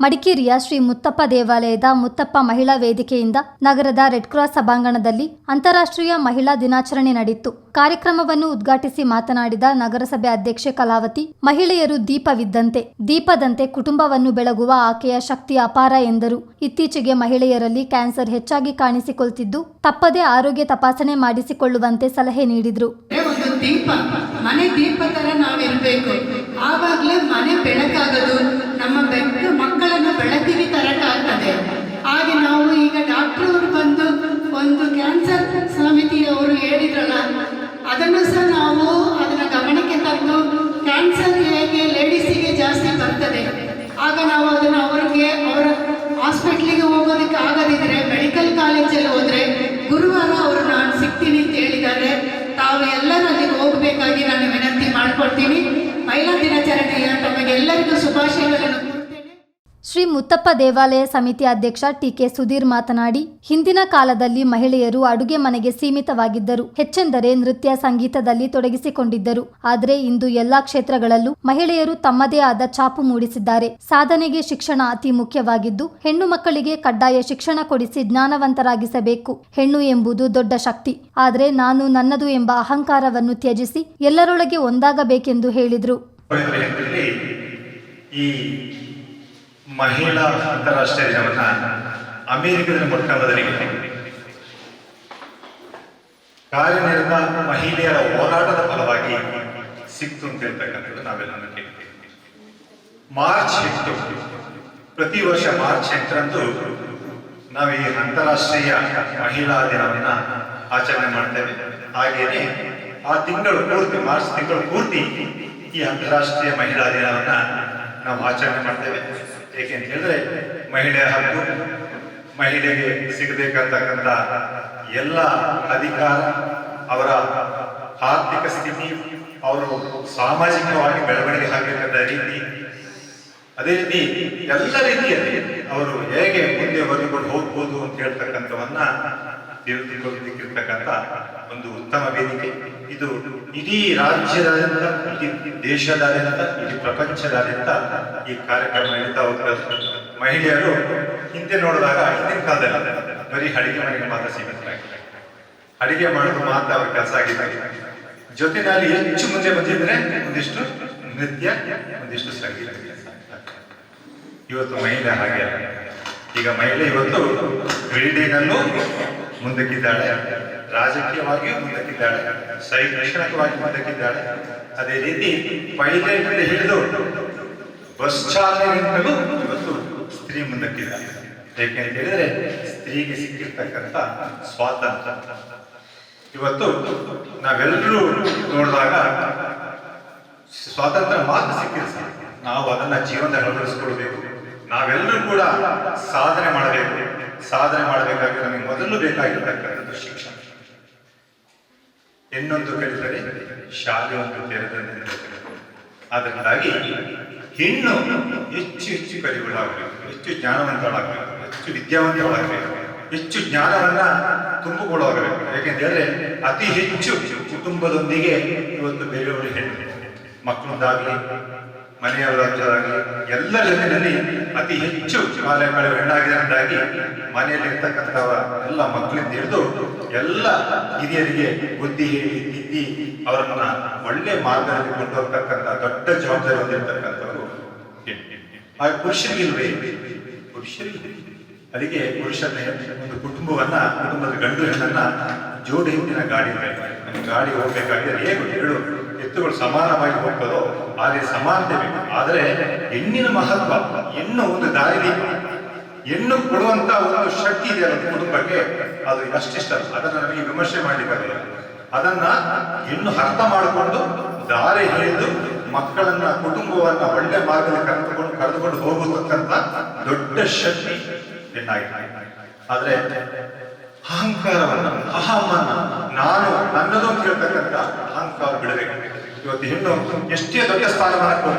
ಮಡಿಕೇರಿಯ ಶ್ರೀ ಮುತ್ತಪ್ಪ ದೇವಾಲಯದ ಮುತ್ತಪ್ಪ ಮಹಿಳಾ ವೇದಿಕೆಯಿಂದ ನಗರದ ರೆಡ್ ಕ್ರಾಸ್ ಸಭಾಂಗಣದಲ್ಲಿ ಅಂತಾರಾಷ್ಟ್ರೀಯ ಮಹಿಳಾ ದಿನಾಚರಣೆ ನಡೆಯಿತು. ಕಾರ್ಯಕ್ರಮವನ್ನು ಉದ್ಘಾಟಿಸಿ ಮಾತನಾಡಿದ ನಗರಸಭೆ ಅಧ್ಯಕ್ಷೆ ಕಲಾವತಿ, ಮಹಿಳೆಯರು ದೀಪವಿದ್ದಂತೆ, ದೀಪದಂತೆ ಕುಟುಂಬವನ್ನು ಬೆಳಗುವ ಆಕೆಯ ಶಕ್ತಿ ಅಪಾರ ಎಂದರು. ಇತ್ತೀಚೆಗೆ ಮಹಿಳೆಯರಲ್ಲಿ ಕ್ಯಾನ್ಸರ್ ಹೆಚ್ಚಾಗಿ ಕಾಣಿಸಿಕೊಳ್ತಿದ್ದು, ತಪ್ಪದೇ ಆರೋಗ್ಯ ತಪಾಸಣೆ ಮಾಡಿಸಿಕೊಳ್ಳುವಂತೆ ಸಲಹೆ ನೀಡಿದರು. ದೀಪ ಮನೆ ದೀಪ ತರ ನಾವಿರ್ಬೇಕು, ಆವಾಗಲೇ ಮನೆ ಬೆಳಕಾಗೋದು, ನಮ್ಮ ಮಕ್ಕಳನ್ನು ಬೆಳಕಿಗೆ ತರಕಾಗ್ತದೆ. ಹಾಗೆ ನಾವು ಈಗ ಡಾಕ್ಟರ್ ಅವರು ಬಂದು ಒಂದು ಕ್ಯಾನ್ಸರ್ ಸಮಿತಿಯವರು ಹೇಳಿದ್ರಲ್ಲ, ಅದನ್ನು ಸಹ ನಾವು ಅದನ್ನ ಗಮನಕ್ಕೆ ತಂದು ಕ್ಯಾನ್ಸರ್ ಹೇಗೆ ಲೇಡೀಸಿಗೆ ಜಾಸ್ತಿ ಬರ್ತದೆ, ಆಗ ನಾವು ಅದನ್ನು ಅವರ ಹಾಸ್ಪಿಟ್ಲಿಗೆ ಹೋಗೋದಕ್ಕೆ ಆಗದಿದ್ರೆ ಮೆಡಿಕಲ್ ಕಾಲೇಜಲ್ಲಿ ಹೋದ್ರೆ ಗುರುವಾರ ಅವರು ನಾನು ಸಿಗ್ತೀನಿ ಅಂತ ಹೇಳಿದ್ದಾರೆ. ತಾವು ಎಲ್ಲರೂ ಅಲ್ಲಿಗೆ ಹೋಗಬೇಕಾಗಿ ನಾನು ವಿನಂತಿ ಮಾಡಿಕೊಡ್ತೀನಿ. ಮಹಿಳಾ ದಿನಾಚರಣೆಯ ತಮಗೆಲ್ಲರಿಗೂ ಶುಭಾಶಯಗಳನ್ನು ಕೋರ್ತೇನೆ. ಶ್ರೀ ಮುತ್ತಪ್ಪ ದೇವಾಲಯ ಸಮಿತಿ ಅಧ್ಯಕ್ಷ ಟಿ.ಕೆ. ಸುಧೀರ್ ಮಾತನಾಡಿ, ಹಿಂದಿನ ಕಾಲದಲ್ಲಿ ಮಹಿಳೆಯರು ಅಡುಗೆ ಮನೆಗೆ ಸೀಮಿತವಾಗಿದ್ದರು, ಹೆಚ್ಚೆಂದರೆ ನೃತ್ಯ ಸಂಗೀತದಲ್ಲಿ ತೊಡಗಿಸಿಕೊಂಡಿದ್ದರು. ಆದರೆ ಇಂದು ಎಲ್ಲಾ ಕ್ಷೇತ್ರಗಳಲ್ಲೂ ಮಹಿಳೆಯರು ತಮ್ಮದೇ ಆದ ಛಾಪು ಮೂಡಿಸಿದ್ದಾರೆ. ಸಾಧನೆಗೆ ಶಿಕ್ಷಣ ಅತಿ ಮುಖ್ಯವಾಗಿದ್ದು, ಹೆಣ್ಣು ಮಕ್ಕಳಿಗೆ ಕಡ್ಡಾಯ ಶಿಕ್ಷಣ ಕೊಡಿಸಿ ಜ್ಞಾನವಂತರಾಗಿಸಬೇಕು. ಹೆಣ್ಣು ಎಂಬುದು ದೊಡ್ಡ ಶಕ್ತಿ, ಆದರೆ ನಾನು ನನ್ನದು ಎಂಬ ಅಹಂಕಾರವನ್ನು ತ್ಯಜಿಸಿ ಎಲ್ಲರೊಳಗೆ ಒಂದಾಗಬೇಕೆಂದು ಹೇಳಿದರು. ಮಹಿಳಾ ಅಂತಾರಾಷ್ಟ್ರೀಯ ದಿನವನ್ನ ಅಮೆರಿಕದಲ್ಲಿ ಮೊಟ್ಟ ಮೊದಲಿಗೆ ಕಾರ್ಯನಿರತ ಮಹಿಳೆಯರ ಹೋರಾಟದ ಫಲವಾಗಿ ಸಿಕ್ತು ಅಂತ ಹೇಳ್ತಕ್ಕಂಥದ್ದು ನಾವೆಲ್ಲ ಕೇಳ್ತೇವೆ. ಮಾರ್ಚ್ 8, ಪ್ರತಿ ವರ್ಷ ಮಾರ್ಚ್ 8ರಂದು ನಾವು ಈ ಅಂತಾರಾಷ್ಟ್ರೀಯ ಮಹಿಳಾ ದಿನವನ್ನ ಆಚರಣೆ ಮಾಡ್ತೇವೆ. ಹಾಗೇನೆ ಆ ತಿಂಗಳು ಪೂರ್ತಿ, ಮಾರ್ಚ್ ತಿಂಗಳು ಪೂರ್ತಿ ಈ ಅಂತಾರಾಷ್ಟ್ರೀಯ ಮಹಿಳಾ ದಿನವನ್ನ ನಾವು ಆಚರಣೆ ಮಾಡ್ತೇವೆ. ಏಕೆಂತ ಹೇಳಿದ್ರೆ ಮಹಿಳೆಯ ಹಕ್ಕು, ಮಹಿಳೆಗೆ ಸಿಗಬೇಕಂತಕ್ಕಂಥ ಎಲ್ಲ ಅಧಿಕಾರ, ಅವರ ಆರ್ಥಿಕ ಸ್ಥಿತಿ, ಅವರು ಸಾಮಾಜಿಕವಾಗಿ ಬೆಳವಣಿಗೆ ಆಗಬೇಕಂತ ರೀತಿ, ಅದೇ ರೀತಿ ಎಲ್ಲ ರೀತಿಯಲ್ಲಿ ಅವರು ಹೇಗೆ ಮುಂದೆ ಹೊರಕೊಂಡು ಹೋಗ್ಬೋದು ಅಂತ ಹೇಳ್ತಕ್ಕಂಥವನ್ನ ತಿಳಿದುಕೊಳ್ಳಲಿಕ್ಕಿರ್ತಕ್ಕಂಥ ಒಂದು ಉತ್ತಮ ವೇದಿಕೆ ಇದು. ಇಡೀ ರಾಜ್ಯದಾದ್ಯಂತ, ಇಡೀ ದೇಶದಾದ್ಯಂತ, ಇಡೀ ಪ್ರಪಂಚದಾದ್ಯಂತ ಈ ಕಾರ್ಯಕ್ರಮ ನಡೀತಾ ಹೋಗ್ತದೆ. ಮಹಿಳೆಯರು ಹಿಂದೆ ನೋಡಿದಾಗ, ಹಿಂದಿನ ಕಾಲದಲ್ಲಿ ಬರೀ ಅಡಿಗೆ ಮನೆಗೆ ಮಾತ್ರ ಸೀಮಿತರಾಗಿದ್ದಾರೆ. ಅಡಿಗೆ ಮಾಡೋದು ಮಾತ್ರ ಅವ್ರ ಕೆಲಸ ಆಗಿದ್ದಾರೆ. ಜೊತೆನಲ್ಲಿ ಹೆಚ್ಚು ಮುಂದೆ ಬಂದಿದ್ರೆ ಒಂದಿಷ್ಟು ನೃತ್ಯ, ಒಂದಿಷ್ಟು ಸಂಗೀತ. ಇವತ್ತು ಮಹಿಳೆ ಹಾಗೆ ಅಲ್ಲ. ಈಗ ಮಹಿಳೆ ಇವತ್ತು ಕ್ರೀಡೆನಲ್ಲೂ ಮುಂದಕ್ಕಿದ್ದಾಳೆ, ರಾಜಕೀಯವಾಗಿಯೂ ಮುಂದಕ್ಕಿದ್ದಾಳೆ, ಶೈಕ್ಷಣಿಕವಾಗಿ ಮುಂದಕ್ಕಿದ್ದಾಳೆ. ಅದೇ ರೀತಿ ಪೈಲಟ್ ಹಿಡಿದು ಬಸ್ ಚಾಲನೆಗಿಂತಲೂ ಇವತ್ತು ಸ್ತ್ರೀ ಮುಂದಕ್ಕಿದ್ದಾಳೆ. ಏಕೆಂತ ಹೇಳಿದ್ರೆ ಸ್ತ್ರೀಗೆ ಸಿಕ್ಕಿರ್ತಕ್ಕಂಥ ಸ್ವಾತಂತ್ರ್ಯ ಇವತ್ತು ನಾವೆಲ್ಲರೂ ನೋಡಿದಾಗ ಸ್ವಾತಂತ್ರ್ಯ ಮಾತ್ರ ಸಿಕ್ಕಿಲ್ಲ, ನಾವು ಅದನ್ನ ಜೀವನದಲ್ಲಿ ಅಳವಡಿಸಿಕೊಳ್ಬೇಕು. ನಾವೆಲ್ಲರೂ ಕೂಡ ಸಾಧನೆ ಮಾಡಬೇಕು. ಸಾಧನೆ ಮಾಡಬೇಕಾದ್ರೆ ನಮಗೆ ಮೊದಲು ಬೇಕಾಗಿರ್ತಕ್ಕಂಥದ್ದು ಶಿಕ್ಷಣ. ಹೆಣ್ಣೊಂದು ಕಲಿತರೆ ಶಾಲೆ ಒಂದು ತೆರೆದಂತೆ. ಅದರಿಂದಾಗಿ ಹೆಣ್ಣು ಹೆಚ್ಚು ಹೆಚ್ಚು ಕಲಿಗಳಾಗಬೇಕು, ಹೆಚ್ಚು ಜ್ಞಾನವಂತಳಾಗಬೇಕು, ಹೆಚ್ಚು ವಿದ್ಯಾವಂತಳಾಗಬೇಕು, ಹೆಚ್ಚು ಜ್ಞಾನವನ್ನ ತುಂಬಿಕೊಳ್ಳಾಗಬೇಕು. ಯಾಕೆಂತೇಳಿದ್ರೆ ಅತಿ ಹೆಚ್ಚು ಕುಟುಂಬದೊಂದಿಗೆ ಇವತ್ತು ಬೇರೆಯವರು ಹೆಣ್ಣು ಮಕ್ಕಳದ್ದಾಗಲಿ, ಮನೆಯವರಾಗಲಿ, ಎಲ್ಲ ಜೊತೆಯಲ್ಲಿ ಅತಿ ಹೆಚ್ಚು ಕಾಲ ಕಳೆಯುವ ಹೆಣ್ಣಾಗಿದ್ದರಿಂದಾಗಿ ಮನೆಯಲ್ಲಿರ್ತಕ್ಕಂಥವ ಎಲ್ಲ ಮಕ್ಕಳಿಂದ ಹಿಡಿದು ಎಲ್ಲ ಹಿರಿಯರಿಗೆ ಬುದ್ಧಿ ಹೇಳಿ ತಿದ್ದಿ ಅವರನ್ನ ಒಳ್ಳೆ ಮಾರ್ಗದಲ್ಲಿ ಕೊಂಡೋಗ್ತಕ್ಕಂಥ ದೊಡ್ಡ ಜವಾಬ್ದಾರಿ ಹೊಂದಿರತಕ್ಕಂಥವರು ಹಾಗೆ ಪುರುಷರಿಗಿಲ್ವೇ? ಪುರುಷರಿಗೆ. ಅದಕ್ಕೆ ಪುರುಷನ ಒಂದು ಕುಟುಂಬದ ಗಂಡು ಹೆಣ್ಣನ್ನ ಜೋಡಿ ಹಿಂದಿನ ಗಾಡಿ ಗಾಡಿ ಹೋಗ್ಬೇಕಾದ್ರೆ ಹೇಗೆ ಹೇಳು ಎತ್ತುಗಳು ಸಮಾನವಾಗಿ ಹೋಗ್ತದೋ ಹಾಗೆ ಸಮಾನತೆ ಬೇಕು. ಆದರೆ ಹೆಣ್ಣಿನ ಮಹತ್ವ, ಹೆಣ್ಣು ಒಂದು ದಾರಿದೀಪ, ಹೆಣ್ಣು ಕೊಡುವಂತ ಒಂದು ಶಕ್ತಿ ಇದೆ ಒಂದು ಕುಟುಂಬಕ್ಕೆ, ಅದು ಅಷ್ಟಿಷ್ಟ. ಅದನ್ನ ನಮಗೆ ವಿಮರ್ಶೆ ಮಾಡಲಿಕ್ಕಾಗಲ್ಲ. ಅದನ್ನ ಹೆಣ್ಣು ಅರ್ಥ ಮಾಡಿಕೊಂಡು ದಾರಿ ಹಿಡಿದು ಮಕ್ಕಳನ್ನ, ಕುಟುಂಬವನ್ನ ಒಳ್ಳೆ ಮಾರ್ಗದಲ್ಲಿ ಕರೆದುಕೊಂಡು ಹೋಗತಕ್ಕಂಥ ದೊಡ್ಡ ಶಕ್ತಿ ಹೆಣ್ಣಾಗಿದೆ. ಆದ್ರೆ ಅಹಂಕಾರವನ್ನ, ಅಹಮ್ಮನ್ನ, ನಾನು ನನ್ನದು ಅಂತ ಹೇಳ್ತಕ್ಕಂಥ ಅಹಂಕಾರ ಬಿಡಬೇಕು. ಇವತ್ತು ಹೆಣ್ಣು ಎಷ್ಟೇ ದೊಡ್ಡ ಸ್ಥಾನಮಾನಕ್ಕೆ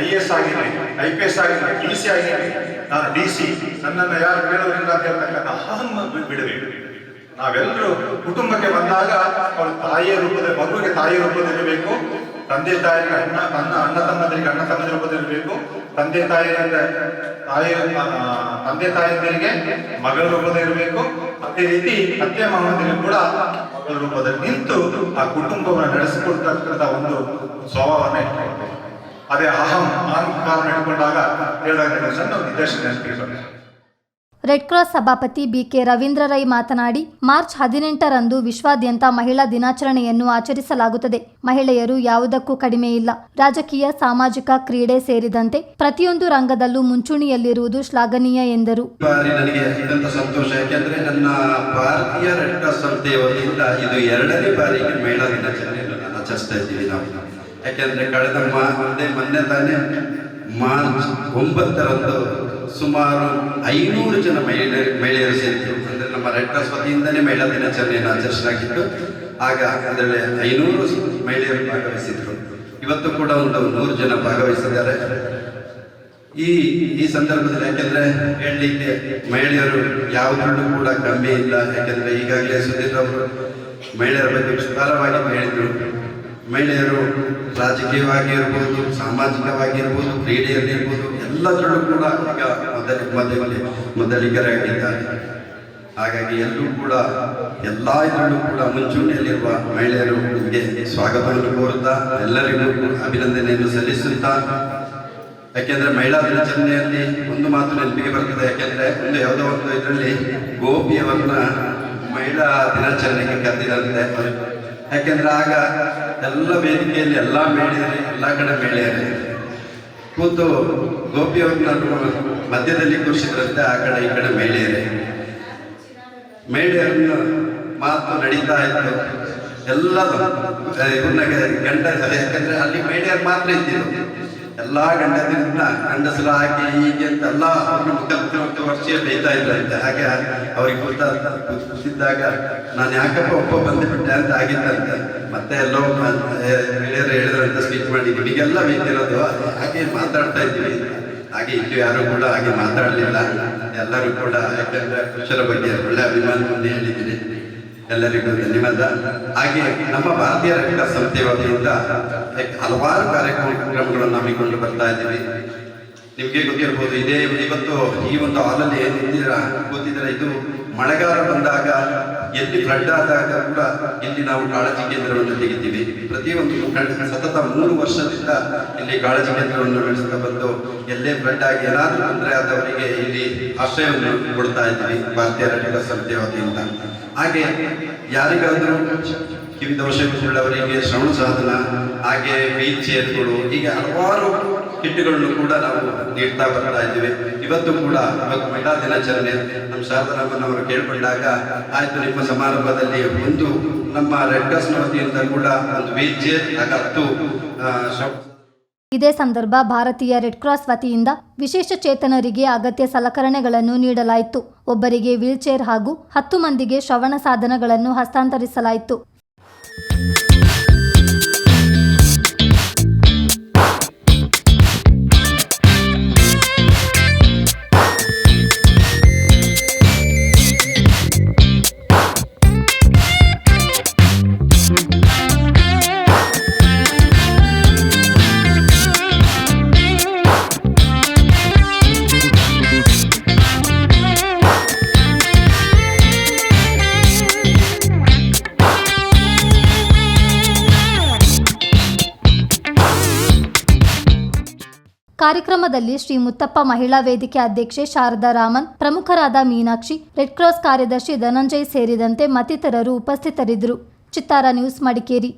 IAS ಆಗಿರಲಿ, IPS ಆಗಿರಲಿ, DC ಆಗಿರಲಿ, ನಾನು DC, ನನ್ನನ್ನು ಯಾರು ಕೇಳೋದಿಲ್ಲ ಅಂತ ಹೇಳ್ತಕ್ಕಂಥ ಅಹಮ್ಮ ಬಿಡಬೇಕು. ನಾವೆಲ್ಲರೂ ಕುಟುಂಬಕ್ಕೆ ಬಂದಾಗ ಅವಳು ತಾಯಿಯ ರೂಪದಲ್ಲಿ, ಮಗುವಿಗೆ ತಾಯಿಯ ರೂಪದಲ್ಲಿರಬೇಕು, ತಂದೆ ತಾಯಿಗೆ ಅಣ್ಣ ತಮ್ಮಂದರಿಗೆ ಅಣ್ಣ ತಮ್ಮದ ರೂಪದಲ್ಲಿರಬೇಕು, ತಂದೆ ತಾಯಿಯಂದರಿಗೆ ಮಗಳ ರೂಪದಲ್ಲಿರಬೇಕು. ಅದೇ ರೀತಿ ಅತ್ತೆ ಮಾವಂದಿರಿಗೆ ಕೂಡ ಮಗಳ ರೂಪದಲ್ಲಿ ನಿಂತು ಆ ಕುಟುಂಬವನ್ನು ನಡೆಸಿಕೊಡ್ತಕ್ಕಂಥ ಒಂದು ಸ್ವಭಾವವನ್ನು ಇಟ್ಕೊಳ್ಬೇಕು. ಅದೇ ಅಹಂಕಾರವನ್ನು ಇಟ್ಕೊಂಡಾಗ ಹೇಳಿದಾಗ ಸಣ್ಣ ನಿದರ್ಶನ ನೆನಪಿಗೆ. ರೆಡ್ ಕ್ರಾಸ್ ಸಭಾಪತಿ ಬಿಕೆ ರವೀಂದ್ರ ರೈ ಮಾತನಾಡಿ, ಮಾರ್ಚ್ 18ರಂದು ವಿಶ್ವಾದ್ಯಂತ ಮಹಿಳಾ ದಿನಾಚರಣೆಯನ್ನು ಆಚರಿಸಲಾಗುತ್ತದೆ. ಮಹಿಳೆಯರು ಯಾವುದಕ್ಕೂ ಕಡಿಮೆ ಇಲ್ಲ. ರಾಜಕೀಯ, ಸಾಮಾಜಿಕ, ಕ್ರೀಡೆ ಸೇರಿದಂತೆ ಪ್ರತಿಯೊಂದು ರಂಗದಲ್ಲೂ ಮುಂಚೂಣಿಯಲ್ಲಿರುವುದು ಶ್ಲಾಘನೀಯ ಎಂದರು. ನನಗೆ ಅತ್ಯಂತ ಸಂತೋಷ, ಯಾಕೆಂದ್ರೆ ನನ್ನ ಭಾರತೀಯ ರೆಡ್ ಕ್ರಾಸ್ ಸಂಸ್ಥೆಯ ವತಿಯಿಂದ ಇದು 2ನೇ ಬಾರಿಗೆ ಮಹಿಳಾ ದಿನಾಚರಣೆಯನ್ನು ಆಚರಿಸ್ತಾ ಇದ್ದೀವಿ ನಾವು. ಯಾಕೆಂದ್ರೆ ಕಳೆದ ಮೊನ್ನೆ ತಾನೇ ಮಾರ್ಚ್ 9ರಂದು ಸುಮಾರು 500 ಜನ ಮಹಿಳೆಯರು ಸೇರಿದ್ರು. ಅಂದರೆ ನಮ್ಮ ರೆಡ್ ಕ್ರಾಸ್ ವತಿಯಿಂದಲೇ ಮಹಿಳಾ ದಿನಾಚರಣೆಯನ್ನು ಆಚರಿಸಲಾಗಿತ್ತು. ಆಗ ಅದರಲ್ಲಿ 500 ಮಹಿಳೆಯರು ಭಾಗವಹಿಸಿದ್ರು. ಇವತ್ತು ಕೂಡ ಒಂದು 100 ಜನ ಭಾಗವಹಿಸಿದ್ದಾರೆ. ಈ ಸಂದರ್ಭದಲ್ಲಿ ಯಾಕೆಂದ್ರೆ ಹೇಳಲಿಕ್ಕೆ ಮಹಿಳೆಯರು ಯಾವುದರಲ್ಲೂ ಕೂಡ ಕಮ್ಮಿ ಇಲ್ಲ. ಯಾಕೆಂದ್ರೆ ಈಗಾಗಲೇ ಸುಧೀರ್ ಅವರು ಮಹಿಳೆಯರ ಬಗ್ಗೆ ವಿಸ್ತಾರವಾಗಿ ಹೇಳಿದರು. ಮಹಿಳೆಯರು ರಾಜಕೀಯವಾಗಿ ಇರ್ಬೋದು, ಸಾಮಾಜಿಕವಾಗಿ ಇರ್ಬೋದು, ಕ್ರೀಡೆಯಲ್ಲಿ ಇರ್ಬೋದು, ಎಲ್ಲದರಲ್ಲೂ ಕೂಡ ಈಗ ಮೊದಲಿಗರಾಗಿದ್ದಾರೆ. ಹಾಗಾಗಿ ಎಲ್ಲರೂ ಕೂಡ ಎಲ್ಲ ಇದರಲ್ಲೂ ಕೂಡ ಮುಂಚೂಣಿಯಲ್ಲಿರುವ ಮಹಿಳೆಯರು ನಿಮಗೆ ಸ್ವಾಗತವನ್ನು ಕೋರುತ್ತಾ ಎಲ್ಲರಿಗೂ ಅಭಿನಂದನೆಯನ್ನು ಸಲ್ಲಿಸುತ್ತಾ, ಯಾಕೆಂದ್ರೆ ಮಹಿಳಾ ದಿನಾಚರಣೆಯಲ್ಲಿ ಒಂದು ಮಾತು ನೆನಪಿಗೆ ಬರ್ತದೆ. ಯಾಕೆಂದ್ರೆ ಯಾವುದೋ ಒಂದು ಇದರಲ್ಲಿ ಗೋಪಿಯವರನ್ನ ಮಹಿಳಾ ದಿನಾಚರಣೆಗೆ ಕರೆದಿರಂತೆ. ಯಾಕೆಂದ್ರೆ ಆಗ ಎಲ್ಲ ವೇದಿಕೆಯಲ್ಲಿ ಎಲ್ಲ ಮಹಿಳೆಯರೇ, ಎಲ್ಲ ಕಡೆ ಮಹಿಳೆಯರೇ ಕೂತು ಗೋಪಿಯವ್ರನ್ನ ಮಧ್ಯದಲ್ಲಿ ಕೂರಿಸಿದ್ರಂತೆ. ಆ ಕಡೆ ಈ ಕಡೆ ಮಹಿಳೆಯರನ್ನ ಮಾತು ನಡೀತಾ ಇತ್ತು. ಎಲ್ಲದು ಇವ್ರನ್ನ ಗಂಡ, ಯಾಕಂದ್ರೆ ಅಲ್ಲಿ ಮಹಿಳೆಯರು ಮಾತ್ರ ಇದ್ದಿದ್ರು. ಎಲ್ಲ ಗಂಡಸರ ಹಾಕಿ ಹೀಗೆ ಅಂತ ಎಲ್ಲ ಅವ್ರನ್ನ ವರ್ಷ ಬೈತಾ ಇದ್ರಂತೆ. ಹಾಗೆ ಅವ್ರಿಗೆ ಗೊತ್ತಿದ್ದಾಗ ನಾನು ಯಾಕಪ್ಪ ಒಬ್ಬ ಬಂದುಬಿಟ್ಟೆ ಅಂತ ಆಗಿದ್ದಂತೆ. ಮತ್ತೆ ಎಲ್ಲೋ ಮಹಿಳೆಯರು ಹೇಳಿದ್ರಂತ ಸ್ಪೀಚ್ ಮಾಡಿ ನಿಮಗೆಲ್ಲ ಬೇಕಿರೋದು ಹಾಗೆ ಮಾತಾಡ್ತಾ ಇದ್ವಿ. ಹಾಗೆ ಇಲ್ಲಿ ಯಾರು ಕೂಡ ಹಾಗೆ ಮಾತಾಡಲಿಲ್ಲ. ಎಲ್ಲರೂ ಕೂಡ ಯಾಕಂದ್ರೆ ಪುರುಷರ ಬಗ್ಗೆ ಒಳ್ಳೆ ಅಭಿಮಾನವನ್ನು ಹೇಳಿದ್ದೀನಿ. ಎಲ್ಲರಿಗೂ ಧನ್ಯವಾದ. ಹಾಗೆ ನಮ್ಮ ಭಾರತೀಯ ರೆಡ್ ಕ್ರಾಸ್ ಸಂಸ್ಥೆ ವತಿಯಿಂದ ಹಲವಾರು ಕಾರ್ಯಕ್ರಮಗಳನ್ನು ಹಮ್ಮಿಕೊಂಡು ಬರ್ತಾ ಇದ್ದೀವಿ. ನಿಮಗೆ ಗೊತ್ತಿರ್ಬೋದು, ಇವತ್ತು ಈ ಒಂದು ಹಾಲಲ್ಲಿ ಕೂತಿದ್ದೀರಾ, ಇದು ಮಳೆಗಾಲ ಬಂದಾಗ ಎಲ್ಲಿ ಫ್ಲಡ್ ಆದಾಗ ಕೂಡ ಇಲ್ಲಿ ನಾವು ಕಾಳಜಿ ಕೇಂದ್ರವನ್ನು ತೆಗಿತೀವಿ. ಪ್ರತಿಯೊಂದು ಸತತ 3 ವರ್ಷದಿಂದ ಇಲ್ಲಿ ಕಾಳಜಿ ಕೇಂದ್ರವನ್ನು ನಡೆಸ್ತಾ ಬಂದು ಎಲ್ಲೇ ಫ್ಲಡ್ ಆಗಿ ಏನಾದರೂ ತೊಂದರೆ ಆದವರಿಗೆ ಇಲ್ಲಿ ಆಶ್ರಯವನ್ನು ಕೊಡ್ತಾ ಇದ್ದೀವಿ ಭಾರತೀಯ ರೆಡ್ ಕ್ರಾಸ್ ಸಂಸ್ಥೆ ವತಿಯಿಂದ. ಹಾಗೆ ಯಾರಿಗಾದರೂ ಕಿವಿ ದೋಷವುಳ್ಳವರಿಗೆ ಶ್ರವಣ ಸಾಧನ, ಹಾಗೆ ವೀಲ್ ಚೇರ್ಗಳು, ಹೀಗೆ ಹಲವಾರು ಕಿಟ್ಗಳನ್ನು ಕೂಡ ನಾವು ನೀಡ್ತಾ ಬರ್ತಾ ಇದ್ದೀವಿ. ಇವತ್ತು ಮಹಿಳಾ ದಿನಾಚರಣೆ ನಮ್ಮ ಶಾರದಾನಮ್ಮನವರು ಕೇಳಿಕೊಂಡಾಗ ಆಯ್ತು, ನಿಮ್ಮ ಸಮಾರಂಭದಲ್ಲಿ ಒಂದು ನಮ್ಮ ರೆಡ್ ಕ್ರಾಸ್ ವತಿಯಿಂದ ಕೂಡ ಒಂದು ವೀಲ್ ಚೇರ್, ಹಾಗೆ 10 ಇದೇ ಸಂದರ್ಭ ಭಾರತೀಯ ರೆಡ್ ಕ್ರಾಸ್ ವತಿಯಿಂದ ವಿಶೇಷ ಚೇತನರಿಗೆ ಅಗತ್ಯ ಸಲಕರಣೆಗಳನ್ನು ನೀಡಲಾಯಿತು. ಒಬ್ಬರಿಗೆ ವೀಲ್ಚೇರ್ ಹಾಗೂ 10 ಮಂದಿಗೆ ಶ್ರವಣ ಸಾಧನಗಳನ್ನು ಹಸ್ತಾಂತರಿಸಲಾಯಿತು. ಕಾರ್ಯಕ್ರಮದಲ್ಲಿ ಶ್ರೀ ಮುತ್ತಪ್ಪ ಮಹಿಳಾ ವೇದಿಕೆ ಅಧ್ಯಕ್ಷೆ ಶಾರದಾ ರಾಮನ್, ಪ್ರಮುಖರಾದ ಮೀನಾಕ್ಷಿ, ರೆಡ್ ಕ್ರಾಸ್ ಕಾರ್ಯದರ್ಶಿ ಧನಂಜಯ್ ಸೇರಿದಂತೆ ಮತ್ತಿತರರು ಉಪಸ್ಥಿತರಿದ್ದರು. ಚಿತ್ತಾರ ನ್ಯೂಸ್, ಮಡಿಕೇರಿ.